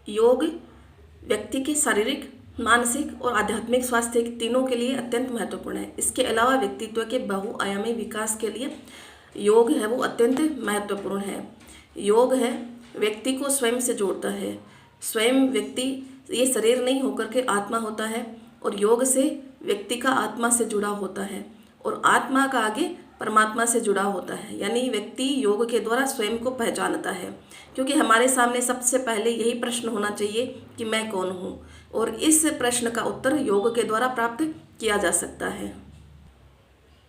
योग व्यक्ति के शारीरिक, मानसिक और आध्यात्मिक स्वास्थ्य तीनों के लिए अत्यंत महत्वपूर्ण है। इसके अलावा व्यक्तित्व के बहुआयामी विकास के लिए योग है वो अत्यंत महत्वपूर्ण है। योग है व्यक्ति को स्वयं से जोड़ता है। स्वयं व्यक्ति ये शरीर नहीं होकर के आत्मा होता है और योग से व्यक्ति का आत्मा से जुड़ा होता है और आत्मा का आगे परमात्मा से जुड़ा होता है। यानी व्यक्ति योग के द्वारा स्वयं को पहचानता है, क्योंकि हमारे सामने सबसे पहले यही प्रश्न होना चाहिए कि मैं कौन हूँ, और इस प्रश्न का उत्तर योग के द्वारा प्राप्त किया जा सकता है।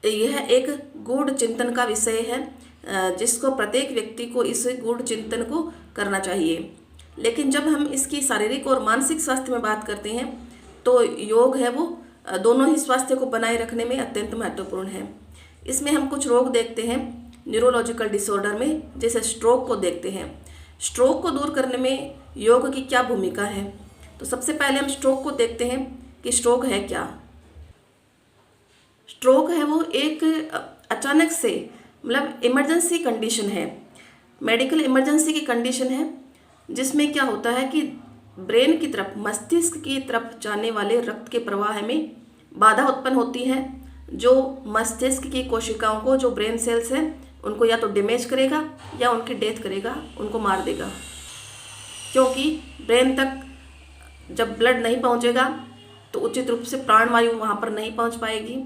यह एक गूढ़ चिंतन का विषय है जिसको प्रत्येक व्यक्ति को इस गूढ़ चिंतन को करना चाहिए। लेकिन जब हम इसकी शारीरिक और मानसिक स्वास्थ्य में बात करते हैं तो योग है वो दोनों ही स्वास्थ्य को बनाए रखने में अत्यंत महत्वपूर्ण है। इसमें हम कुछ रोग देखते हैं न्यूरोलॉजिकल डिसऑर्डर में, जैसे स्ट्रोक को देखते हैं। स्ट्रोक को दूर करने में योग की क्या भूमिका है? तो सबसे पहले हम स्ट्रोक को देखते हैं कि स्ट्रोक है क्या। स्ट्रोक है वो एक अचानक से मतलब इमरजेंसी कंडीशन है, मेडिकल इमरजेंसी की कंडीशन है, जिसमें क्या होता है कि ब्रेन की तरफ, मस्तिष्क की तरफ जाने वाले रक्त के प्रवाह में बाधा उत्पन्न होती है, जो मस्तिष्क की कोशिकाओं को, जो ब्रेन सेल्स हैं, उनको या तो डैमेज करेगा या उनकी डेथ करेगा, उनको मार देगा। क्योंकि ब्रेन तक जब ब्लड नहीं पहुंचेगा तो उचित रूप से प्राणवायु वहां पर नहीं पहुंच पाएगी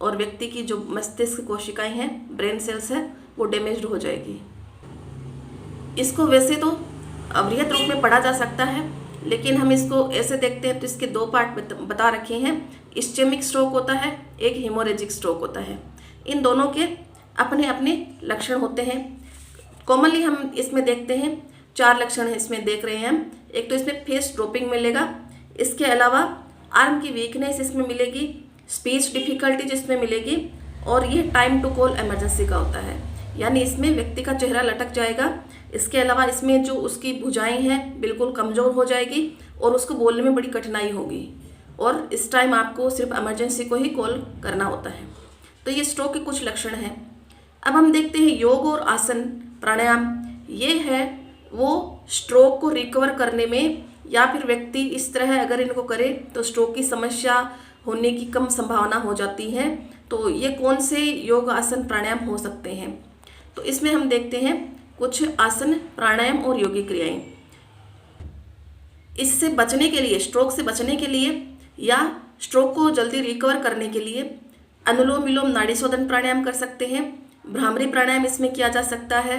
और व्यक्ति की जो मस्तिष्क कोशिकाएं हैं, ब्रेन सेल्स हैं, वो डैमेज्ड हो जाएगी। इसको वैसे तो अवृहत रूप में पढ़ा जा सकता है, लेकिन हम इसको ऐसे देखते हैं तो इसके दो पार्ट बता रखे हैं। इस्चेमिक स्ट्रोक होता है, एक हेमोरेजिक स्ट्रोक होता है। इन दोनों के अपने अपने लक्षण होते हैं। कॉमनली हम इसमें देखते हैं 4 लक्षण है इसमें देख रहे हैं हम। एक तो इसमें फेस ड्रॉपिंग मिलेगा, इसके अलावा आर्म की वीकनेस इसमें मिलेगी, स्पीच डिफिकल्टी जिसमें मिलेगी, और ये टाइम टू कॉल इमरजेंसी का होता है। यानी इसमें व्यक्ति का चेहरा लटक जाएगा। इसके अलावा इसमें जो उसकी भुजाएं हैं बिल्कुल कमज़ोर हो जाएगी और उसको बोलने में बड़ी कठिनाई होगी, और इस टाइम आपको सिर्फ इमरजेंसी को ही कॉल करना होता है। तो ये स्ट्रोक के कुछ लक्षण हैं। अब हम देखते हैं योग और आसन प्राणायाम। ये है वो स्ट्रोक को रिकवर करने में, या फिर व्यक्ति इस तरह अगर इनको करे तो स्ट्रोक की समस्या होने की कम संभावना हो जाती है। तो ये कौन से योग आसन प्राणायाम हो सकते हैं? तो इसमें हम देखते हैं कुछ आसन प्राणायाम और योगिक क्रियाएं। इससे बचने के लिए, स्ट्रोक से बचने के लिए या स्ट्रोक को जल्दी रिकवर करने के लिए अनुलोम विलोम नाड़ी शोधन प्राणायाम कर सकते हैं, भ्रामरी प्राणायाम इसमें किया जा सकता है,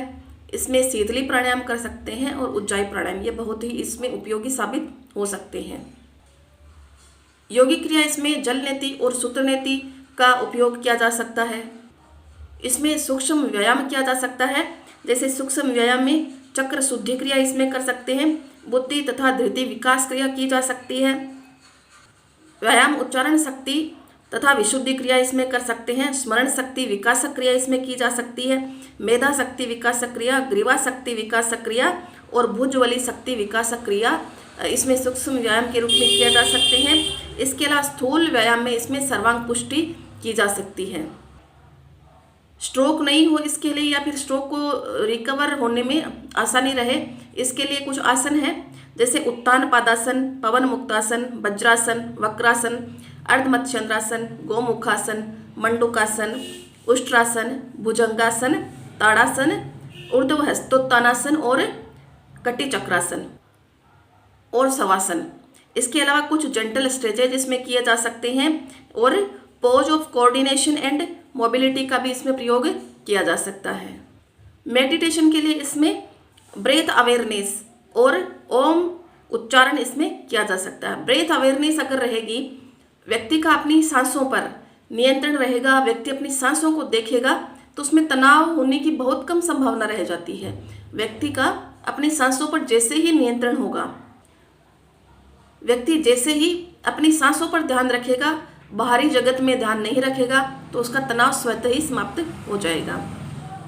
इसमें शीतली प्राणायाम कर सकते हैं, और उज्जाई प्राणायाम, ये बहुत ही इसमें उपयोगी साबित हो सकते हैं। योगिक क्रिया इसमें जल नेति और सूत्र नेति का उपयोग किया जा सकता है। इसमें सूक्ष्म व्यायाम किया जा सकता है, जैसे सूक्ष्म व्यायाम में चक्र शुद्धि क्रिया इसमें कर सकते हैं, बुद्धि तथा धृति विकास क्रिया की जा सकती है, व्यायाम उच्चारण शक्ति तथा विशुद्धि क्रिया इसमें कर सकते हैं, स्मरण शक्ति विकासक क्रिया इसमें की जा सकती है, मेधा शक्ति विकासक क्रिया, ग्रीवा शक्ति विकासक क्रिया और भुजबली शक्ति विकासक क्रिया इसमें सूक्ष्म व्यायाम के रूप में किया जा सकते हैं। इसके अलावा स्थूल व्यायाम में इसमें सर्वांग पुष्टि की जा सकती है। स्ट्रोक नहीं हो इसके लिए, या फिर स्ट्रोक को रिकवर होने में आसानी रहे, इसके लिए कुछ आसन है, जैसे उत्तान पादासन, पवन मुक्तासन, वज्रासन, वक्रासन, अर्धमत्स्यचंद्रासन, गोमुखासन, मंडूकासन, उष्ट्रासन, भुजंगासन, ताड़ासन, ऊर्ध्व हस्तोत्तानासन और कटी चक्रासन और शवासन। इसके अलावा कुछ जेंटल स्ट्रेचेज इसमें किए जा सकते हैं, और pose of coordination and mobility का भी इसमें प्रयोग किया जा सकता है। मेडिटेशन के लिए इसमें ब्रेथ अवेयरनेस और ओम उच्चारण इसमें किया जा सकता है। ब्रेथ अवेयरनेस अगर रहेगी, व्यक्ति का अपनी सांसों पर नियंत्रण रहेगा, व्यक्ति अपनी सांसों को देखेगा, तो उसमें तनाव होने की बहुत कम संभावना रह जाती है। व्यक्ति का अपनी सांसों पर जैसे ही नियंत्रण होगा, व्यक्ति जैसे ही अपनी सांसों पर ध्यान रखेगा, बाहरी जगत में ध्यान नहीं रखेगा, तो उसका तनाव स्वतः ही समाप्त हो जाएगा।